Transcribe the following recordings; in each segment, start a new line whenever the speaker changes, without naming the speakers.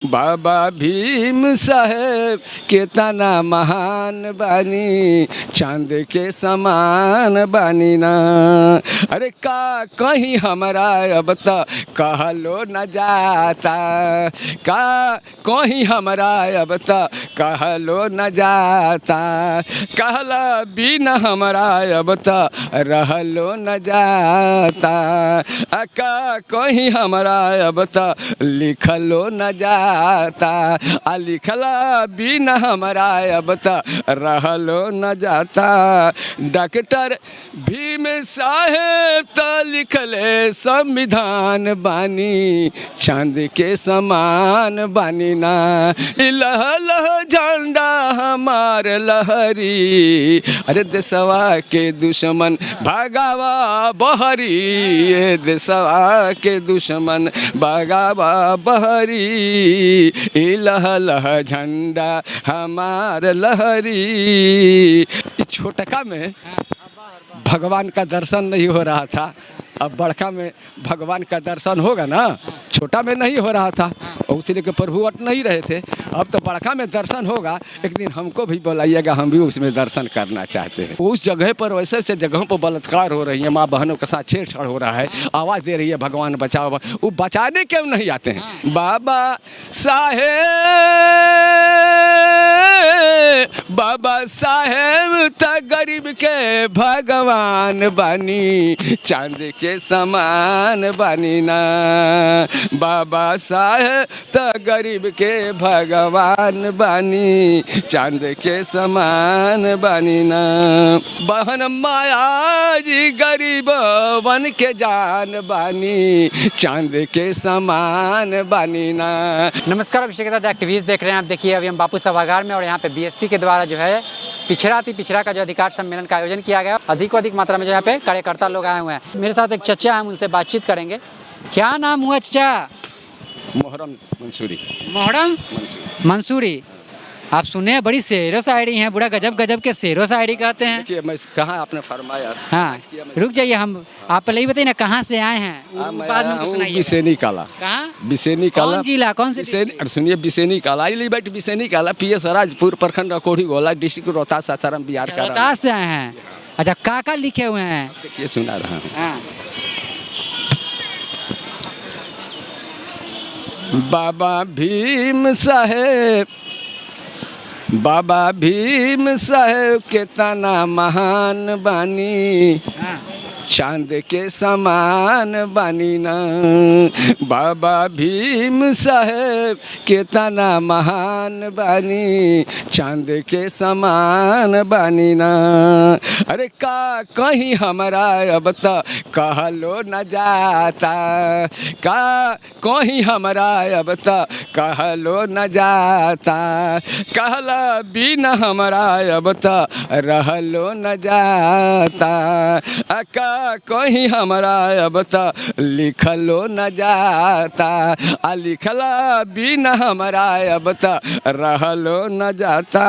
बाबा भीम साहेब केतना महान बानी, चांद के समान बानी ना। अरे का कहीं हमरा अब त कहलो न जाता, का कहीं हमरा अब त कहलो न जाता, कहला बिना हमरा अब त रहलो न जाता, का कहीं हमरा अब त लिखलो न जाता, आ लिखला बिना हमरा अब त रहलो न जाता। डॉक्टर भीम साहेब त लिखले संविधान बानी, चांद के समान बानी ना। लह लह झंडा हमार लहरी, अरे देशवा के दुश्मन भगावा बहरी, ये देशवा के दुश्मन भगावा बहरी, लह लह झंडा हमार लहरी। इस छोटका में भगवान का दर्शन नहीं हो रहा था, अब बड़का में भगवान का दर्शन होगा ना, छोटा में नहीं हो रहा था और इसलिए कि प्रभु अट नहीं रहे थे। अब तो बड़का में दर्शन होगा, एक दिन हमको भी बुलाइएगा, हम भी उसमें दर्शन करना चाहते हैं। उस जगह पर वैसे वैसे जगहों पर बलात्कार हो रही है, माँ बहनों के साथ छेड़छाड़ हो रहा है, आवाज़ दे रही है भगवान बचाओ, वो बचाने क्यों नहीं आते हैं? बाबा साहेब त गरीब के भगवान बानी, चांद के समान बानी ना। बाबा साहेब त गरीब के भगवान बानी, चांद के समान बानी ना। बहन माया जी गरीब बन के जान बानी, चांद के समान बानी ना।
नमस्कार, अभिषेक दादा एक्टिविस्ट देख रहे हैं आप। देखिए अभी हम बापू सभागार में और यहाँ पे बीएसपी के द्वारा जो है पिछड़ा का जो अधिकार सम्मेलन का आयोजन किया गया। अधिक मात्रा में जो यहाँ पे कार्यकर्ता लोग आए हुए हैं। मेरे साथ एक चचा हैं, उनसे बातचीत करेंगे। क्या नाम हुआ चचा?
मोहरम मंसूरी।
मोहरम मंसूरी। आप सुने हैं बड़ी शेरो शायरी हैं, बूढ़ा गजब गजब के शेरो शायरी कहते हैं।
देखिए मैं कहाँ आपने फरमाया।
हाँ रुक जाइए, हम आप पहले ही बताइए ना कहाँ से आए हैं, बाद में कुछ सुनाइए।
बिसेनी काला।
कहाँ?
बिसेनी काला।
कौन जिला, कौन से?
सुनिए, बिसेनी काला बैठ बिसेनी काला, पीएस राजपुर प्रखंड अकोढ़ी गोला डिस्ट्रिक्ट रोहतास सासाराम बिहार का।
रोहतास से आए हैं। अच्छा, काका लिखे हुए हैं?
देखिए सुना रहा हूँ।
हाँ।
बाबा भीम साहेब केतना महान बानी, चांद के समान बानी ना। बाबा भीम साहेब केतना महान बानी, चांद के समान बानी ना। अरे का कहीं हमरा अब त कहलो न जाता, का कहीं हमरा अब त कहलो न जाता, कहला बिना हमरा अब त रहलो न जाता, का कहीं हमरा अब त लिखलो न जाता, आ लिखला बिना हमरा अब त रहलो न जाता।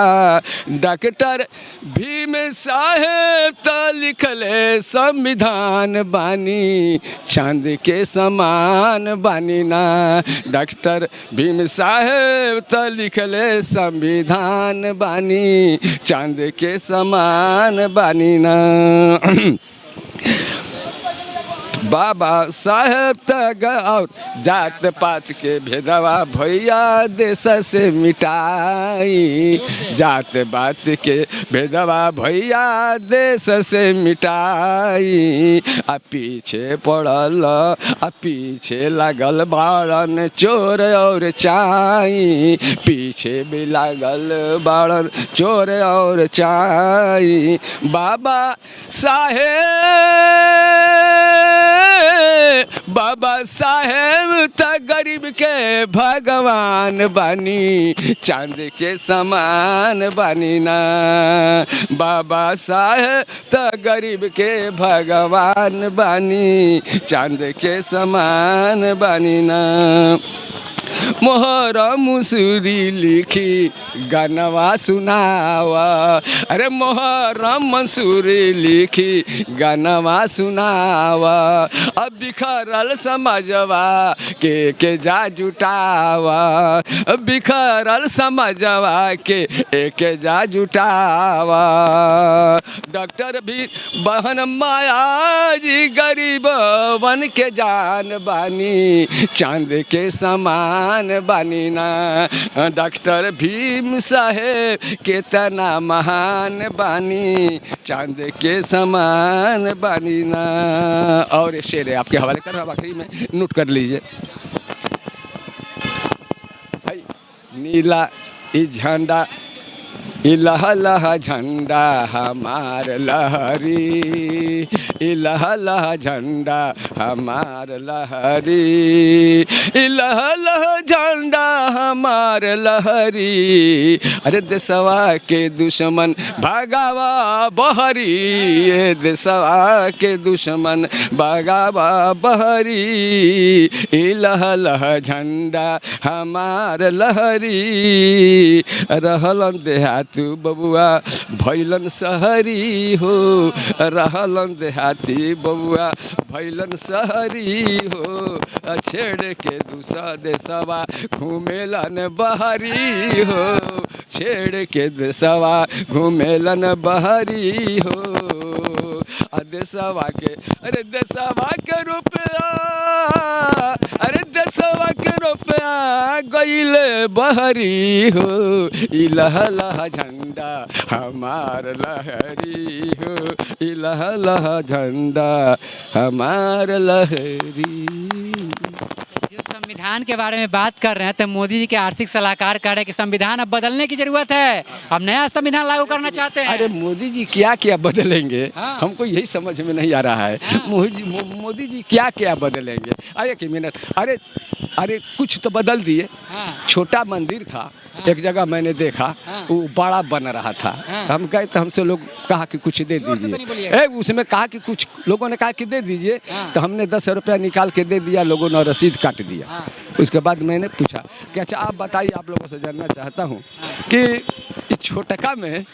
डॉक्टर भीम साहेब त लिखले संविधान बानी, चांद के समान बानी ना। डॉक्टर भीम साहेब त लिखले संविधान बानी, चांद के समान बानी ना। बाबा साहेब तक और जात पात के भेदवा भैया देश से मिटाई, जात पात के भेदवा भैया देश से मिटाई। आ पीछे पड़ल आ पीछे लागल बाड़न चोर और चाई, पीछे भी लागल बाड़न चोर और चाई। बाबा साहेब त गरीब के भगवान बानी, चांद के समान बानी ना। बाबा साहेब त गरीब के भगवान बानी, चांद के समान बानी ना। मोहरा मुसरी लिखी गानवा सुनावा। अरे मोहरा मंसूरी लिखी गानवा सुनावा। अब बिखरल समझवा के जा जुटावा। अब बिखरल समझवा के जा जुटावा। डॉक्टर भी बहन माया जी गरीब बन के जान बानी चांद के समान बानी ना। डॉक्टर भीम साहेब कितना महान बानी चांद के समान बानी ना। और ये शेर है आपके हवाले कर रहा हूं, आखिरी में नोट कर लीजिए। नीला ई झंडा ई लह लह झंडा हमार लहरी। ई लह लह झंडा हमार लहरी। ई लह लह झंडा हमार लहरी। अरे देशवा के दुश्मन भगावा बहरी। ये देशवा के दुश्मन भगावा बहरी। ई लह लह झंडा हमार लहरी। रहलन देहाती बबुआ भैलन शहरी हो। रहलन देहाती बबुआ भैलन शहरी हो। छेड़ के दूसरा देशवा घूमेलन बहरी हो। छेड़ के देशवा घूमेलन बहरी हो। देशवा के अरे देशवा के रुपया अरे देशवा के रुपया गईले बहरी हो। ई लह लह झंडा हमार लहरी हो। ई लह लह झंडा हमार लहरी।
जो संविधान के बारे में बात कर रहे हैं तो मोदी जी के आर्थिक सलाहकार कह रहे हैं कि संविधान अब बदलने की जरूरत है, अब नया संविधान लागू करना चाहते हैं।
अरे मोदी जी क्या क्या बदलेंगे,
हाँ।
हमको यही समझ में नहीं आ रहा है।
हाँ।
मोदी जी क्या क्या बदलेंगे। अरे एक मिनट, अरे कुछ तो बदल दिए।
हाँ।
छोटा मंदिर था, एक जगह मैंने देखा,
हाँ।
वो बड़ा बन रहा था।
हाँ।
हम गए तो हमसे लोग कहा कि कुछ दे
जोर से तो नहीं
दीजिए।
बोलिएगा।
उसमें कहा कि कुछ लोगों ने कहा कि दे दीजिए।
हाँ।
तो हमने 10 रुपया निकाल के दे दिया, लोगों ने रसीद काट दिया।
हाँ।
उसके बाद मैंने पूछा कि अच्छा आप बताइए, आप लोगों से जानना चाहता हूँ कि इस छोटका में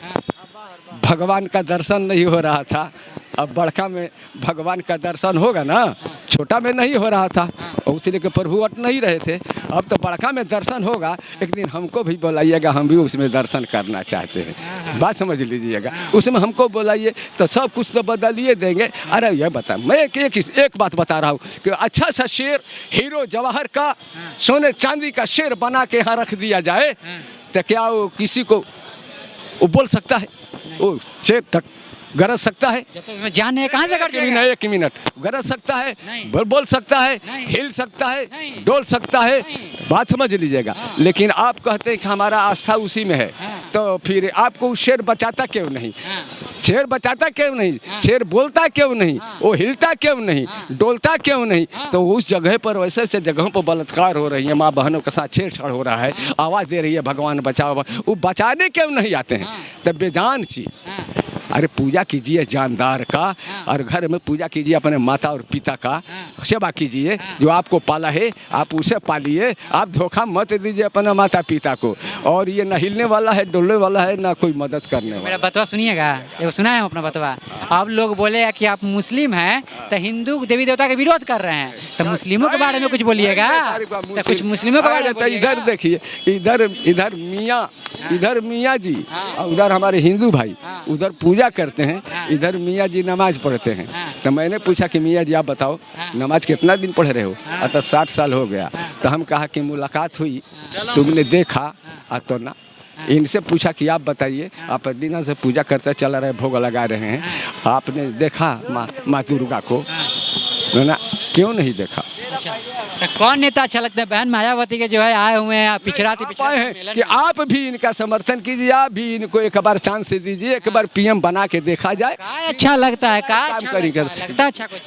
भगवान का दर्शन नहीं हो रहा था, अब बड़का में भगवान का दर्शन होगा ना। छोटा में नहीं हो रहा था और इसलिए कि प्रभु अट नहीं रहे थे। अब तो बड़का में दर्शन होगा, एक दिन हमको भी बुलाइएगा, हम भी उसमें दर्शन करना चाहते हैं। बात समझ लीजिएगा, उसमें हमको बुलाइए तो सब कुछ तो बदलिए देंगे। अरे ये बता, मैं एक बात बता रहा हूँ कि अच्छा सा शेर हीरो जवाहर का सोने चांदी का शेर बना के यहाँ रख दिया जाए तो क्या वो किसी को वो बोल सकता है? वो शेर तक गरज सकता है?
जब तक इसमें जान नहीं है कहाँ से कर जाएगा?
एक मिनट, गरज सकता है,
नहीं।
बोल सकता है,
नहीं।
हिल सकता है,
नहीं।
डोल सकता है।
नहीं।
बात समझ लीजिएगा।
हाँ।
लेकिन आप कहते हैं कि हमारा आस्था उसी में है,
हाँ।
तो फिर आपको शेर बचाता क्यों नहीं?
हाँ।
शेर बचाता क्यों नहीं?
हाँ।
शेर बोलता क्यों नहीं?
हाँ।
वो हिलता क्यों नहीं?
हाँ।
डोलता क्यों नहीं?
हाँ।
तो उस जगह पर वैसे वैसे जगहों पर बलात्कार हो रही है, माँ बहनों के साथ छेड़छाड़ हो रहा है, आवाज़ दे रही है भगवान बचाओ, वो बचाने क्यों नहीं आते हैं?
हाँ।
तब बेजान चीज।
हाँ।
अरे पूजा कीजिए जानदार का,
हाँ।
और घर में पूजा कीजिए अपने माता और पिता का,
हाँ।
सेवा कीजिए।
हाँ।
जो आपको पाला है आप उसे पालिए, आप धोखा मत दीजिए अपने माता पिता को। और ये न हिलने वाला है, डोलने वाला है, ना कोई मदद करने
मेरा
वाला।
बतवा सुनिएगा, ये सुना है अपना बतवा। अब लोग बोले कि आप मुस्लिम हैं तो हिंदू देवी देवता के विरोध कर रहे हैं, तो मुस्लिमों के बारे में कुछ बोलिएगा। तो कुछ मुस्लिमों के बारे में
तो
बोलिएगा।
इधर देखिए, इधर मियाँ जी और उधर हमारे हिंदू भाई
हाँ।
उधर पूजा करते हैं,
हाँ।
इधर मियाँ जी नमाज पढ़ते हैं।
हाँ।
तो मैंने पूछा कि मियाँ जी आप बताओ
हाँ।
नमाज कितना दिन पढ़ रहे हो?
हाँ।
तो 60 साल हो गया।
हाँ।
तो हम कहा कि मुलाकात हुई, तुमने देखा तो ना। इनसे पूछा कि आप बताइए, आप दिनों से पूजा करते चला रहे, भोग लगा रहे हैं, आपने देखा माँ दुर्गा को ना? क्यों नहीं देखा?
तो कौन नेता अच्छा लगता है? बहन मायावती के जो है आए हुए हैं पिछड़ाती
आप आए हैं कि आप भी इनका समर्थन कीजिए, आप भी इनको एक बार चांस से दीजिए, एक बार पीएम बना के देखा जाए।
का अच्छा लगता है? का
काम
अच्छा
करेंगे।
लगता है? अच्छा कुछ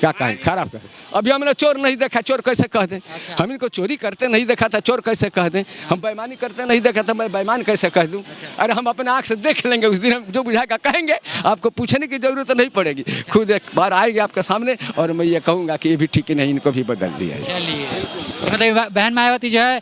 क्या कहें, खराब कहें? अभी हमने चोर नहीं देखा, चोर कैसे कह दें?
अच्छा।
हम इनको चोरी करते नहीं देखा था, चोर कैसे कह दें? हम बेईमानी करते नहीं देखा था, मैं बेईमान कैसे कह दूं? अरे हम अपने आँख से देख लेंगे, उस दिन हम जो बुझाएगा कहेंगे, आपको पूछने की जरूरत नहीं पड़ेगी। खुद एक बार आएगी आपके सामने और मैं ये कहूँगा कि ये भी ठीक नहीं, इनको भी बदल दिया है।
चलिए तो मतलब बहन मायावती जो है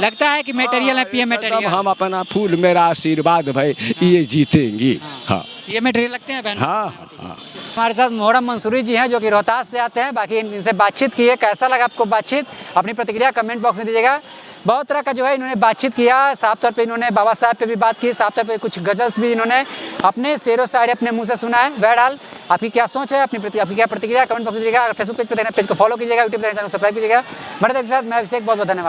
लगता है कि मटेरियल है, पीएम
एकदम
मटेरियल।
हम अपना फूल मेरा आशीर्वाद भाई ये जीतेंगी। हाँ
ये मटेरियल लगते हैं बहन
हाँ
मायावती।
हाँ।
हमारे साथ मोहरम मंसूरी जी हैं जो कि रोहतास से आते हैं। बाकी इनसे बातचीत की है, कैसा लगा आपको बातचीत, अपनी प्रतिक्रिया कमेंट बॉक्स में दीजिएगा। बहुत तरह का जो है इन्होंने बातचीत किया, साफ तौर पे इन्होंने बाबा साहब पे भी बात की, साफ तौर पे कुछ गजल्स भी इन्होंने अपने शेरो शायरी अपने मुंह से सुना है। बहरहाल आपकी क्या सोच है, आपकी क्या प्रतिक्रिया कमेंट बॉक्स में दीजिएगा। अगर फेसबुक पेज पे देखना पेज को फॉलो कीजिएगा, यूट्यूब चैनल सब्सक्राइब कीजिएगा। मेरे साथ मैं अभिषेक, बहुत बहुत धन्यवाद।